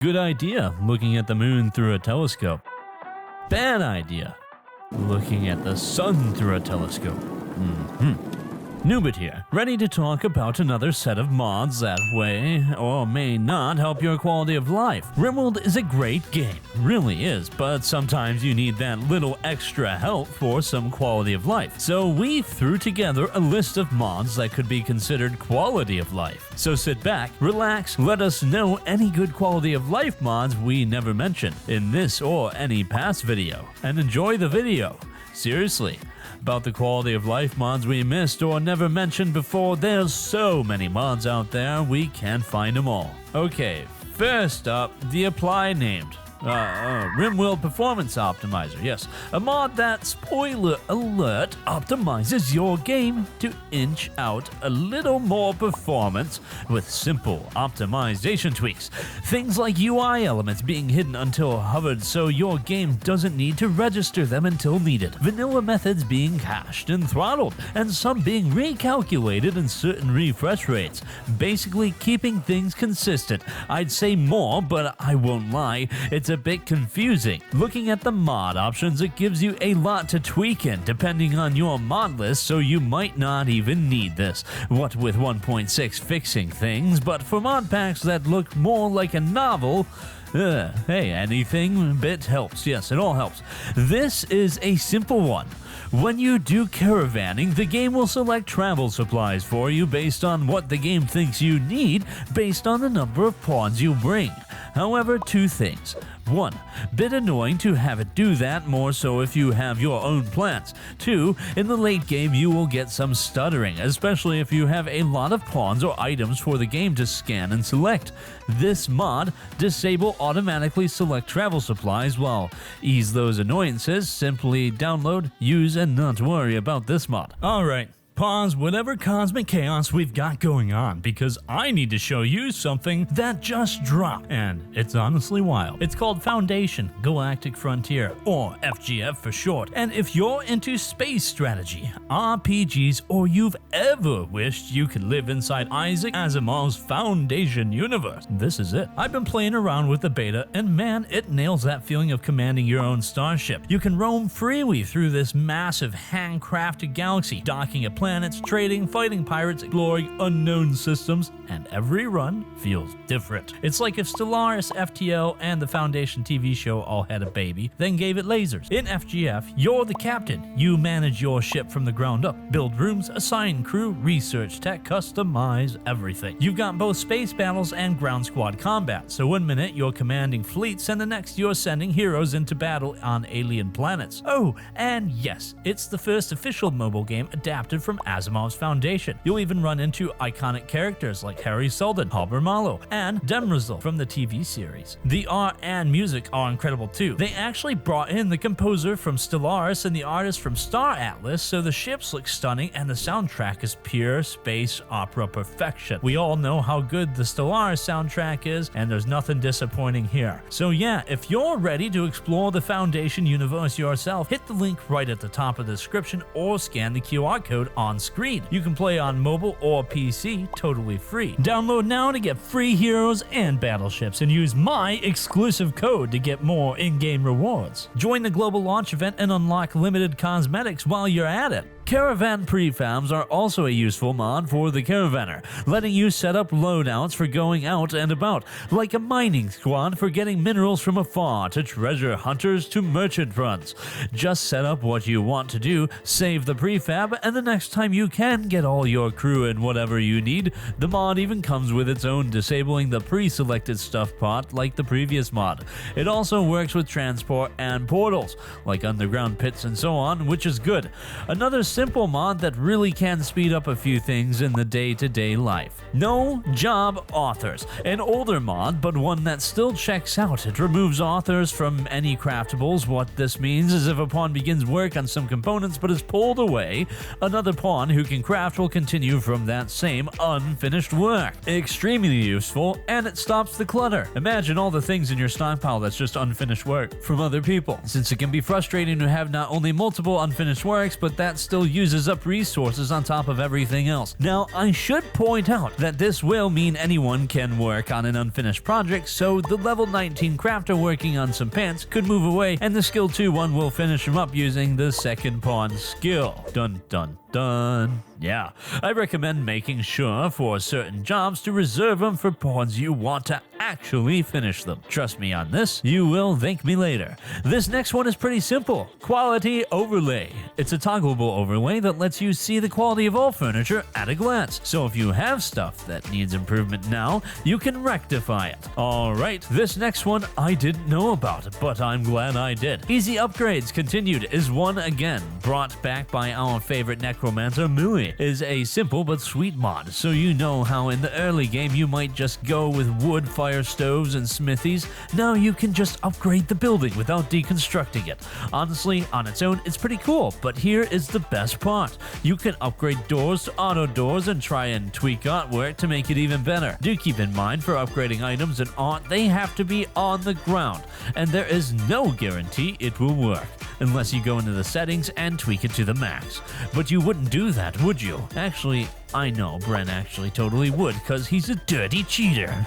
Good idea, looking at the moon through a telescope. Bad idea, looking at the sun through a telescope. Noobert here, ready to talk about another set of mods that may or may not help your quality of life. Rimworld is a great game, really is, but sometimes you need that little extra help for some quality of life. So we threw together a list of mods that could be considered quality of life. So sit back, relax, let us know any good quality of life mods we never mentioned in this or any past video, and enjoy the video. Seriously. About the quality of life mods we missed or never mentioned before, there's so many mods out there, we can't find them all. Okay, first up, the apply named Rimworld Performance Optimizer. Yes, a mod that, spoiler alert, optimizes your game to inch out a little more performance with simple optimization tweaks. Things like UI elements being hidden until hovered so your game doesn't need to register them until needed. Vanilla methods being cached and throttled, and some being recalculated in certain refresh rates. Basically keeping things consistent. I'd say more, but I won't lie, it's a bit confusing. Looking at the mod options, it gives you a lot to tweak in depending on your mod list, so you might not even need this. What with 1.6 fixing things, but for mod packs that look more like a novel, hey, anything bit helps. Yes, it all helps. This is a simple one. When you do caravanning, the game will select travel supplies for you based on what the game thinks you need based on the number of pawns you bring. However, two things. One, bit annoying to have it do that, more so if you have your own plans. Two, in the late game you will get some stuttering, especially if you have a lot of pawns or items for the game to scan and select. This mod, disable automatically select travel supplies while ease those annoyances. Simply download, use, and not worry about this mod. Alright. Pause whatever cosmic chaos we've got going on, because I need to show you something that just dropped, and it's honestly wild. It's called Foundation Galactic Frontier, or FGF for short, and if you're into space strategy, RPGs, or you've ever wished you could live inside Isaac Asimov's Foundation universe, this is it. I've been playing around with the beta, and man, it nails that feeling of commanding your own starship. You can roam freely through this massive handcrafted galaxy, docking at planets, trading, fighting pirates, exploring unknown systems, and every run feels different. It's like if Stellaris, FTL, and the Foundation TV show all had a baby, then gave it lasers. In FGF, you're the captain. You manage your ship from the ground up, build rooms, assign crew, research tech, customize everything. You've got both space battles and ground squad combat, so one minute you're commanding fleets and the next you're sending heroes into battle on alien planets. Oh, and yes, it's the first official mobile game adapted from Asimov's Foundation. You'll even run into iconic characters like Harry Seldon, Halber Malo, and Demrizel from the TV series. The art and music are incredible too. They actually brought in the composer from Stellaris and the artist from Star Atlas, so the ships look stunning and the soundtrack is pure space opera perfection. We all know how good the Stellaris soundtrack is, and there's nothing disappointing here. So yeah, if you're ready to explore the Foundation universe yourself, hit the link right at the top of the description or scan the QR code on screen. You can play on mobile or PC totally free. Download now to get free heroes and battleships and use my exclusive code to get more in-game rewards. Join the global launch event and unlock limited cosmetics while you're at it. Caravan Prefabs are also a useful mod for the Caravaner, letting you set up loadouts for going out and about, like a mining squad for getting minerals from afar to treasure hunters to merchant runs. Just set up what you want to do, save the prefab, and the next time you can get all your crew and whatever you need. The mod even comes with its own disabling the pre-selected stuff pot like the previous mod. It also works with transport and portals, like underground pits and so on, which is good. Another simple mod that really can speed up a few things in the day-to-day life. No Job Authors, an older mod, but one that still checks out. It removes authors from any craftables. What this means is if a pawn begins work on some components but is pulled away, another pawn who can craft will continue from that same unfinished work. Extremely useful, and it stops the clutter. Imagine all the things in your stockpile that's just unfinished work from other people, since it can be frustrating to have not only multiple unfinished works, but that still uses up resources on top of everything else. Now, I should point out that this will mean anyone can work on an unfinished project, so the level 19 crafter working on some pants could move away, and the skill 2 one will finish him up using the second pawn skill. Dun dun dun. Yeah, I recommend making sure for certain jobs to reserve them for pawns you want to actually finish them. Trust me on this, you will thank me later. This next one is pretty simple. Quality overlay. It's a toggleable overlay that lets you see the quality of all furniture at a glance. So if you have stuff that needs improvement now, you can rectify it. Alright, this next one I didn't know about, but I'm glad I did. Easy upgrades continued is one again, brought back by our favorite necromancer Millie. Is a simple but sweet mod, so you know how in the early game you might just go with wood fire stoves and smithies. Now you can just upgrade the building without deconstructing it. Honestly, on its own, it's pretty cool, but here is the best part. You can upgrade doors to auto doors and try and tweak artwork to make it even better. Do keep in mind for upgrading items and art, they have to be on the ground, and there is no guarantee it will work, unless you go into the settings and tweak it to the max. But you wouldn't do that, would you? Actually, I know Bren actually totally would, because he's a dirty cheater.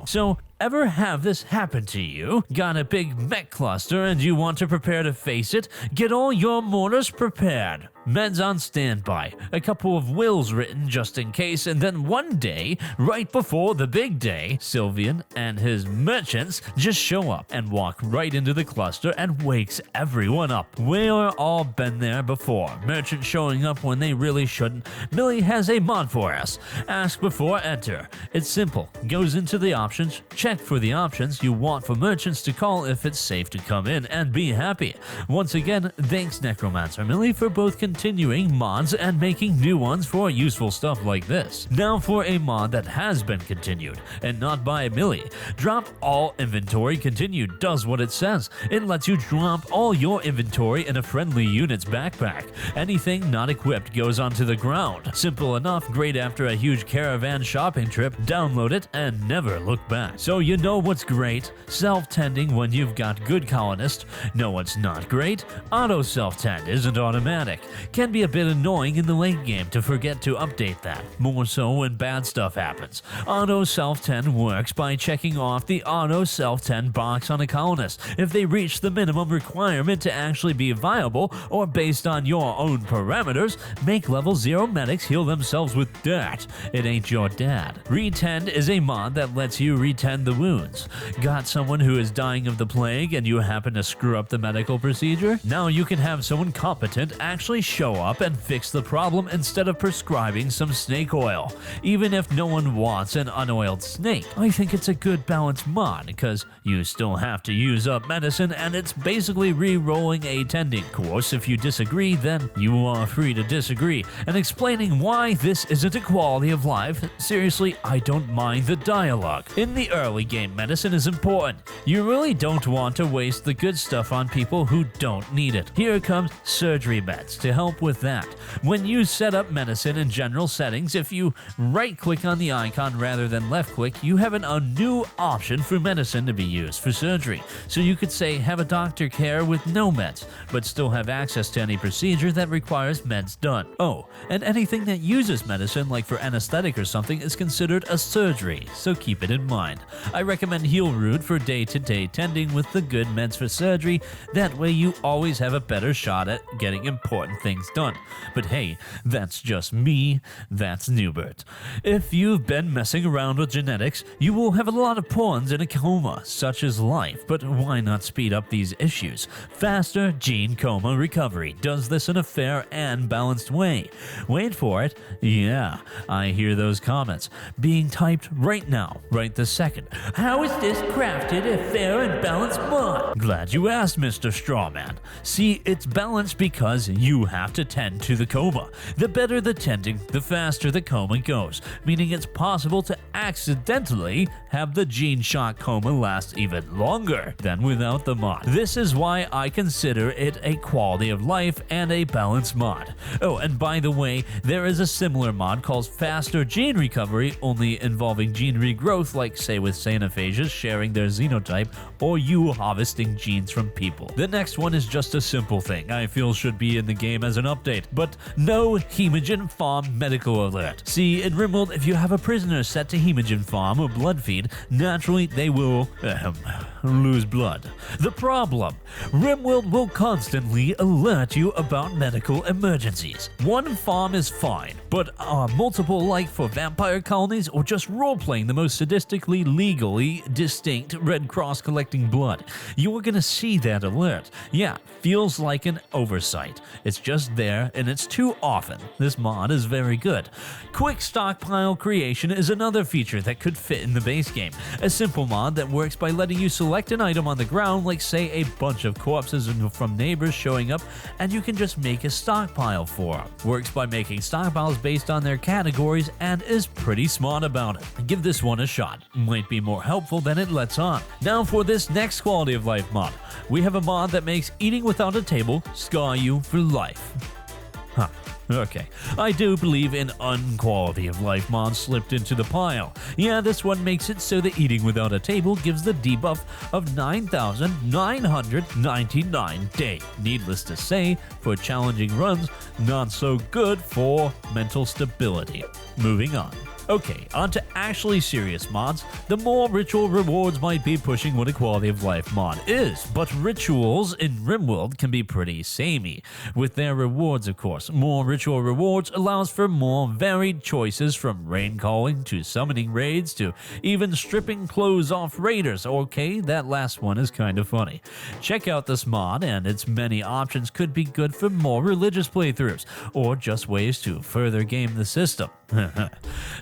So, ever have this happen to you? Got a big mech cluster and you want to prepare to face it? Get all your mortars prepared. Meds on standby, a couple of wills written just in case, and then one day, right before the big day, Sylvian and his merchants just show up and walk right into the cluster and wakes everyone up. We've all been there before, merchants showing up when they really shouldn't. Millie has a mod for us. Ask before enter. It's simple. Goes into the options, check for the options you want for merchants to call if it's safe to come in, and be happy. Once again, thanks Necromancer Millie for both continuing mods and making new ones for useful stuff like this. Now for a mod that has been continued, and not by Millie. Drop all inventory continued does what it says. It lets you drop all your inventory in a friendly unit's backpack. Anything not equipped goes onto the ground. Simple enough, great after a huge caravan shopping trip. Download it and never look back. So you know what's great? Self-tending when you've got good colonists. Know what's not great? Auto self-tend isn't automatic. Can be a bit annoying in the late game to forget to update that, more so when bad stuff happens. Auto self-tend works by checking off the auto self-tend box on a colonist if they reach the minimum requirement to actually be viable, or based on your own parameters, make level 0 medics heal themselves with dirt. It ain't your dad. ReTend is a mod that lets you retend the wounds. Got someone who is dying of the plague and you happen to screw up the medical procedure? Now you can have someone competent actually show up and fix the problem instead of prescribing some snake oil. Even if no one wants an unoiled snake, I think it's a good balanced mod because you still have to use up medicine and it's basically re-rolling a tending course. If you disagree, then you are free to disagree. And explaining why this isn't a quality of life, seriously, I don't mind the dialogue. In the early game, medicine is important. You really don't want to waste the good stuff on people who don't need it. Here comes surgery meds to help with that. When you set up medicine in general settings, if you right-click on the icon rather than left-click, you have a new option for medicine to be used for surgery. So you could say have a doctor care with no meds, but still have access to any procedure that requires meds done. Oh, and anything that uses medicine, like for anesthetic or something, is considered a surgery, so keep it in mind. I recommend Heal Root for day-to-day tending with the good meds for surgery. That way you always have a better shot at getting important things done. But hey, that's just me, that's Noobert. If you've been messing around with genetics, you will have a lot of pawns in a coma, such as life, but why not speed up these issues? Faster gene coma recovery does this in a fair and balanced way. Wait for it. Yeah, I hear those comments being typed right now, right this second. How is this crafted a fair and balanced mod? Glad you asked, Mr. Strawman. See, it's balanced because you have to tend to the coma. The better the tending, the faster the coma goes, meaning it's possible to accidentally have the gene shock coma last even longer than without the mod. This is why I consider it a quality of life and a balanced mod. Oh, and by the way, There is a similar mod called Faster Gene Recovery, only involving gene regrowth, like say with Xenophages sharing their xenotype or you harvesting genes from people. The next one is just a simple thing I feel should be in the game as an update, but no Hemogen Farm medical alert. See, in Rimworld, if you have a prisoner set to Hemogen Farm or blood feed, naturally they will lose blood. The problem: Rimworld will constantly alert you about medical emergencies. One farm is fine, but are multiple like for vampire colonies or just role-playing the most sadistically, legally distinct Red Cross collecting blood? You are gonna see that alert. Yeah, feels like an oversight. It's just there and it's too often. This mod is very good. Quick stockpile creation is another feature that could fit in the base game. A simple mod that works by letting you select an item on the ground, like say a bunch of corpses from neighbors showing up, and you can just make a stockpile for them. Works by making stockpiles based on their categories and is pretty smart about it. Give this one a shot. Might be more helpful than it lets on. Now for this next quality of life mod. We have a mod that makes eating without a table scar you for life. Huh. Okay, I do believe an unquality of life mod slipped into the pile. Yeah, this one makes it so that eating without a table gives the debuff of 9,999 days. Needless to say, for challenging runs, not so good for mental stability. Moving on. Okay, on to actually serious mods. The more ritual rewards might be pushing what a quality of life mod is, but rituals in Rimworld can be pretty samey. With their rewards, of course, more ritual rewards allows for more varied choices, from rain calling to summoning raids to even stripping clothes off raiders. Okay, that last one is kind of funny. Check out this mod, and its many options could be good for more religious playthroughs, or just ways to further game the system.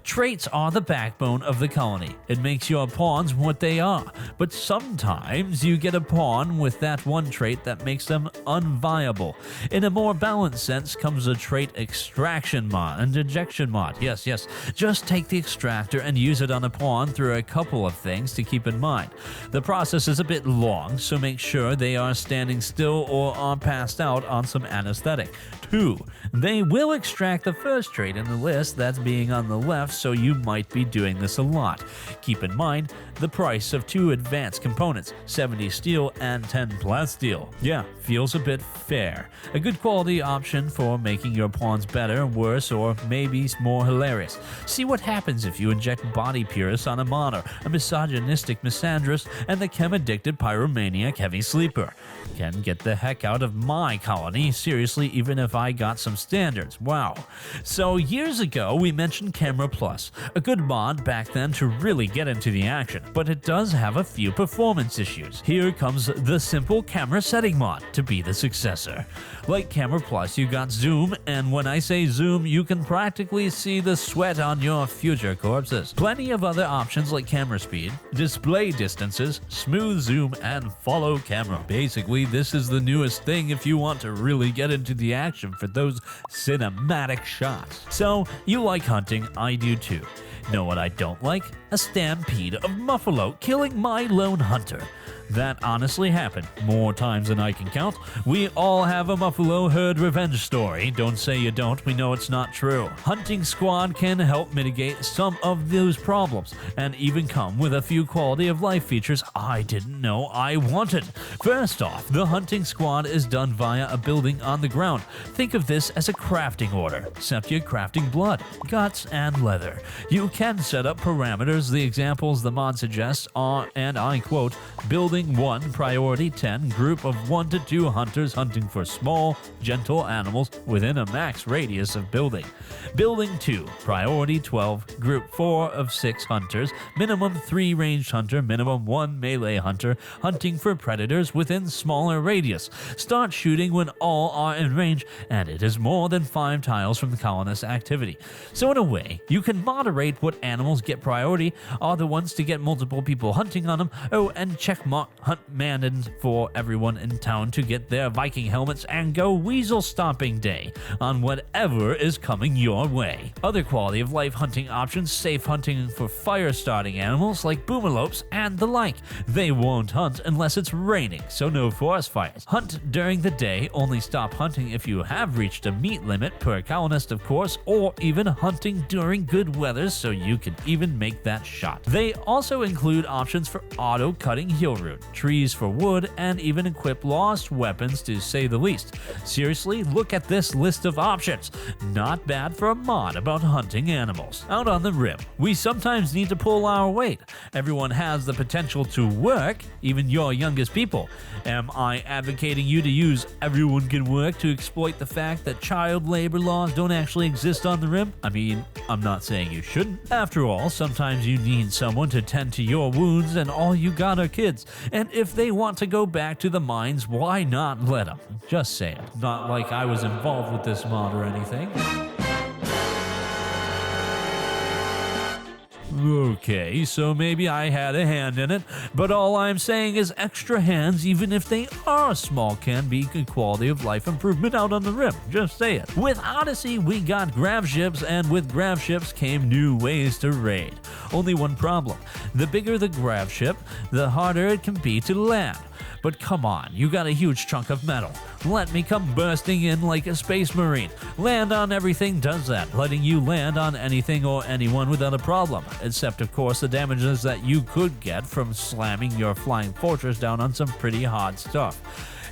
Traits are the backbone of the colony. It makes your pawns what they are, but sometimes you get a pawn with that one trait that makes them unviable. In a more balanced sense comes a trait extraction mod and ejection mod. Yes, just take the extractor and use it on a pawn through a couple of things to keep in mind. The process is a bit long, so make sure they are standing still or are passed out on some anesthetic. 2. They will extract the first trait in the list that's being on the left, so you might be doing this a lot. Keep in mind the price of 2 advanced components, 70 steel and 10 plasteel. Yeah, feels a bit fair. A good quality option for making your pawns better, worse, or maybe more hilarious. See what happens if you inject Body Purist on a Monarch, a misogynistic misandrist, and the chem-addicted pyromaniac heavy sleeper. Can get the heck out of my colony, seriously, even if I got some standards. Wow. So years ago we mentioned Camera Plus, a good mod back then to really get into the action, but it does have a few performance issues. Here comes the simple camera setting mod to be the successor. Like Camera Plus, you got zoom, and when I say zoom, you can practically see the sweat on your future corpses. Plenty of other options like camera speed, display distances, smooth zoom, and follow camera. Basically, this is the newest thing if you want to really get into the action for those cinematic shots. So, you like hunting, I do too. Know what I don't like? A stampede of muffalo killing my lone hunter. That honestly happened more times than I can count. We all have a Muffalo herd revenge story. Don't say you don't, we know it's not true. Hunting Squad can help mitigate some of those problems, and even come with a few quality of life features I didn't know I wanted. First off, the Hunting Squad is done via a building on the ground. Think of this as a crafting order, except you're crafting blood, guts, and leather. You can set up parameters. The examples the mod suggests are, and I quote, building 1, priority 10, group of 1 to 2 hunters hunting for small, gentle animals within a max radius of building. Building 2, priority 12, group 4 of 6 hunters, minimum 3 ranged hunter, minimum 1 melee hunter, hunting for predators within smaller radius. Start shooting when all are in range, and it is more than 5 tiles from the colonist activity. So in a way, you can moderate what animals get priority, are the ones to get multiple people hunting on them, and checkmark hunt mandate for everyone in town to get their Viking helmets and go weasel stomping day on whatever is coming your way. Other quality of life hunting options: safe hunting for fire starting animals like boomalopes and the like. They won't hunt unless it's raining, so no forest fires. Hunt during the day, only stop hunting if you have reached a meat limit per colonist, of course, or even hunting during good weather so you can even make that shot. They also include options for auto cutting hill root, trees for wood, and even equip lost weapons, to say the least. Seriously, look at this list of options. Not bad for a mod about hunting animals. Out on the rim, we sometimes need to pull our weight. Everyone has the potential to work, even your youngest people. Am I advocating you to use everyone can work to exploit the fact that child labor laws don't actually exist on the rim? I mean, I'm not saying you shouldn't. After all, sometimes you need someone to tend to your wounds, and all you got are kids. And if they want to go back to the mines, why not let them? Just saying. Not like I was involved with this mod or anything. Okay, so maybe I had a hand in it, but all I'm saying is extra hands, even if they are small, can be a quality of life improvement out on the rim. Just say it. With Odyssey, we got grav ships, and with grav ships came new ways to raid. Only one problem: the bigger the grav ship, the harder it can be to land. But come on, you got a huge chunk of metal. Let me come bursting in like a space marine. Land on everything does that, letting you land on anything or anyone without a problem. Except, of course, the damages that you could get from slamming your flying fortress down on some pretty hard stuff.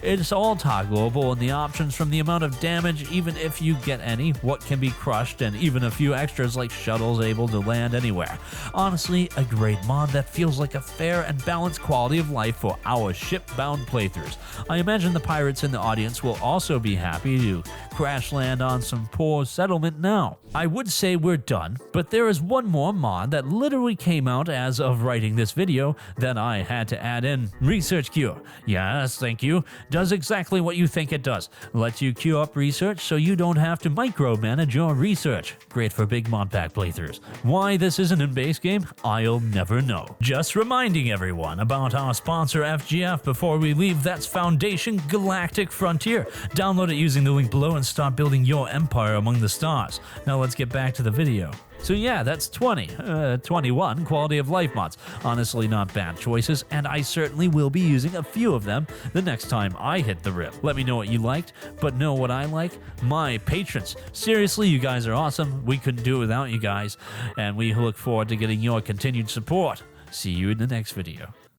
It's all toggleable in the options, from the amount of damage, even if you get any, what can be crushed, and even a few extras like shuttles able to land anywhere. Honestly, a great mod that feels like a fair and balanced quality of life for our ship-bound playthroughs. I imagine the pirates in the audience will also be happy to crash land on some poor settlement now. I would say we're done, but there is one more mod that literally came out as of writing this video that I had to add in. Research Cure. Yes, thank you. Does exactly what you think it does. Lets you queue up research so you don't have to micromanage your research. Great for big mod pack playthroughs. Why this isn't in base game, I'll never know. Just reminding everyone about our sponsor FGF before we leave. That's Foundation Galactic Frontier. Download it using the link below and start building your empire among the stars. Now let's get back to the video. So yeah, that's 21 quality of life mods. Honestly, not bad choices, and I certainly will be using a few of them the next time I hit the rim. Let me know what you liked, but know what I like? My patrons. Seriously, you guys are awesome. We couldn't do it without you guys, and we look forward to getting your continued support. See you in the next video.